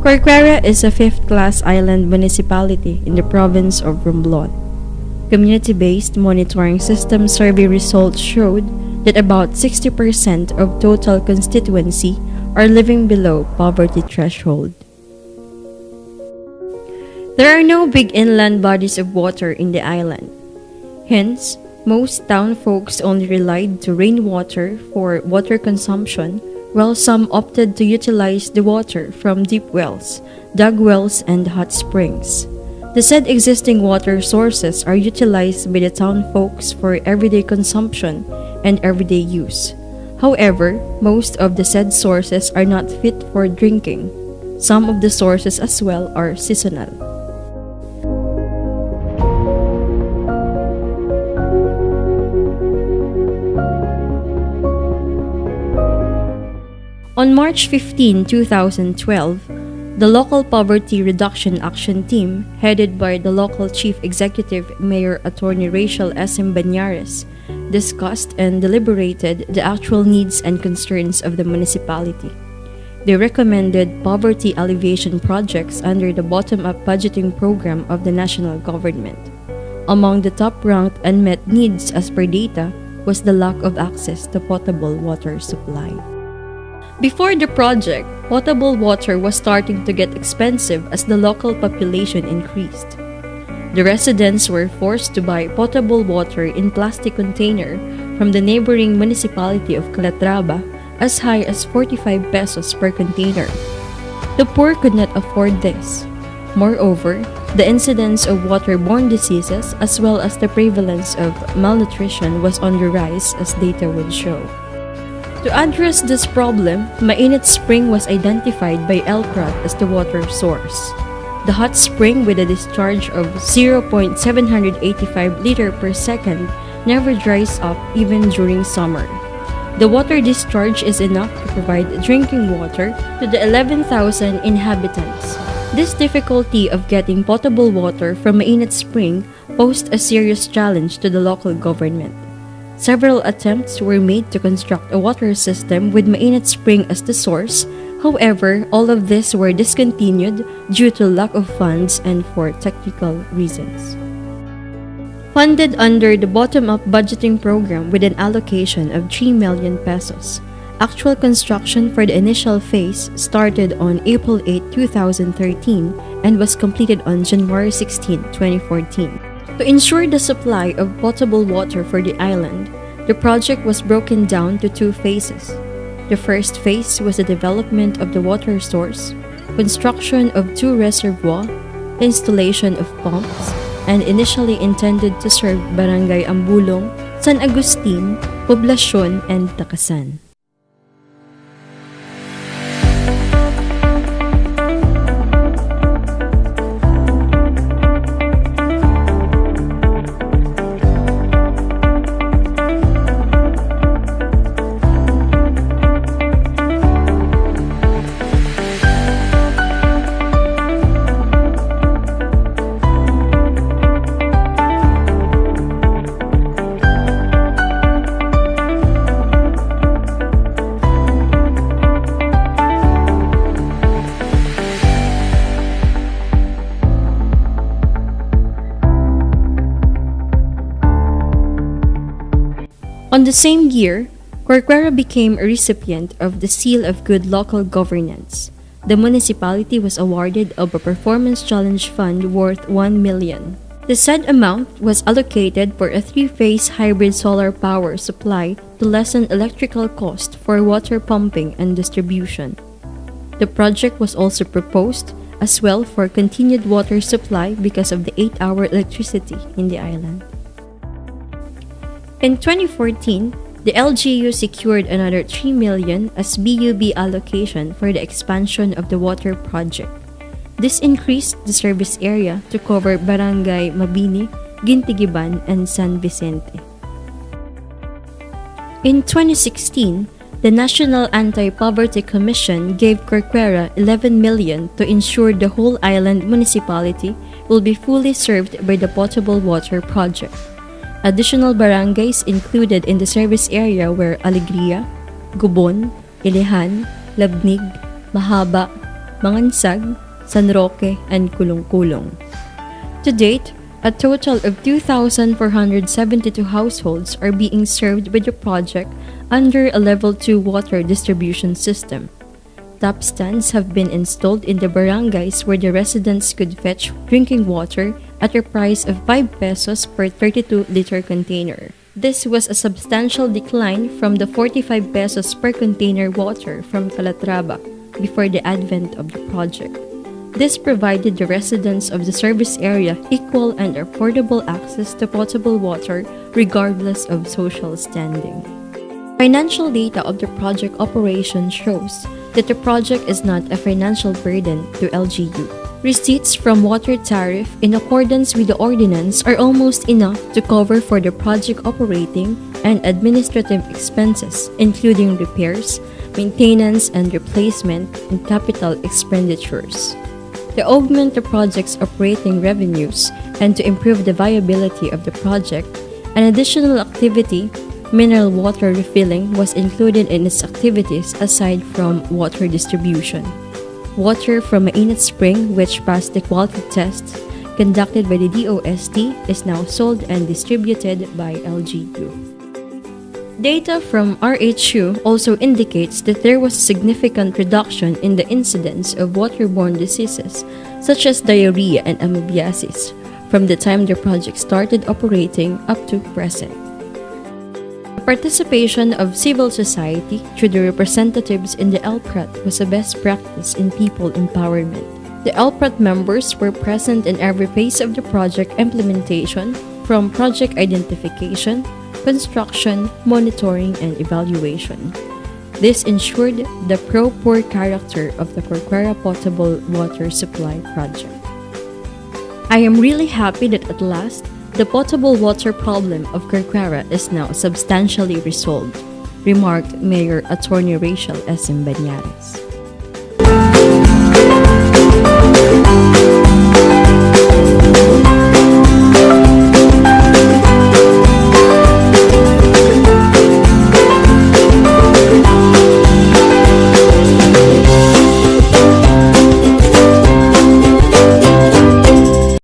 Corcuera is a fifth-class island municipality in the province of Romblon. Community-based monitoring system survey results showed that about 60% of total constituency are living below poverty threshold. There are no big inland bodies of water in the island. Hence, most town folks only relied to rainwater for water consumption, while some opted to utilize the water from deep wells, dug wells, and hot springs. The said existing water sources are utilized by the town folks for everyday consumption and everyday use. However, most of the said sources are not fit for drinking. Some of the sources as well are seasonal. On March 15, 2012, the Local Poverty Reduction Action Team, headed by the local Chief Executive Mayor Attorney Rachel S.M. Banyares, discussed and deliberated the actual needs and concerns of the municipality. They recommended poverty alleviation projects under the bottom-up budgeting program of the national government. Among the top-ranked unmet needs as per data was the lack of access to potable water supply. Before the project, potable water was starting to get expensive as the local population increased. The residents were forced to buy potable water in plastic container from the neighboring municipality of Calatrava as high as 45 pesos per container. The poor could not afford this. Moreover, the incidence of waterborne diseases as well as the prevalence of malnutrition was on the rise, as data would show. To address this problem, Mainit Spring was identified by LCRAT as the water source. The hot spring with a discharge of 0.785 liter per second never dries up even during summer. The water discharge is enough to provide drinking water to the 11,000 inhabitants. This difficulty of getting potable water from Mainit Spring posed a serious challenge to the local government. Several attempts were made to construct a water system with Mainit Spring as the source. However, all of these were discontinued due to lack of funds and for technical reasons. Funded under the bottom-up budgeting program with an allocation of 3 million pesos, actual construction for the initial phase started on April 8, 2013 and was completed on January 16, 2014. To ensure the supply of potable water for the island, the project was broken down to two phases. The first phase was the development of the water source, construction of 2 reservoirs, installation of pumps, and initially intended to serve Barangay Ambulong, San Agustin, Poblacion, and Takasan. On the same year, Corcuera became a recipient of the Seal of Good Local Governance. The municipality was awarded of a performance challenge fund worth 1 million. The said amount was allocated for a 3-phase hybrid solar power supply to lessen electrical cost for water pumping and distribution. The project was also proposed as well for continued water supply because of the 8-hour electricity in the island. In 2014, the LGU secured another 3 million as BUB allocation for the expansion of the water project. This increased the service area to cover Barangay Mabini, Gintigiban, and San Vicente. In 2016, the National Anti-Poverty Commission gave Corcuera 11 million to ensure the whole island municipality will be fully served by the potable water project. Additional barangays included in the service area were Alegria, Gubon, Ilihan, Labnig, Mahaba, Mangansag, San Roque, and Kulong-Kulong. To date, a total of 2,472 households are being served with the project under a Level 2 water distribution system. Tap stands have been installed in the barangays where the residents could fetch drinking water at a price of 5 pesos per 32-liter container. This was a substantial decline from the 45 pesos per container water from Calatrava before the advent of the project. This provided the residents of the service area equal and affordable access to potable water regardless of social standing. Financial data of the project operation shows that the project is not a financial burden to LGU. Receipts from water tariff in accordance with the ordinance are almost enough to cover for the project operating and administrative expenses, including repairs, maintenance and replacement, and capital expenditures. To augment the project's operating revenues and to improve the viability of the project, an additional activity, mineral water refilling, was included in its activities aside from water distribution. Water from Mainit Spring, which passed the quality tests conducted by the DOST, is now sold and distributed by LGU. Data from RHU also indicates that there was a significant reduction in the incidence of waterborne diseases such as diarrhea and amoebiasis from the time the project started operating up to present. The participation of civil society through the representatives in the LPRAT was a best practice in people empowerment. The LPRAT members were present in every phase of the project implementation, from project identification, construction, monitoring, and evaluation. This ensured the pro-poor character of the Corcuera potable water supply project. I am really happy that at last, the potable water problem of Corcuera is now substantially resolved, remarked Mayor Attorney Rachel S. Banyares.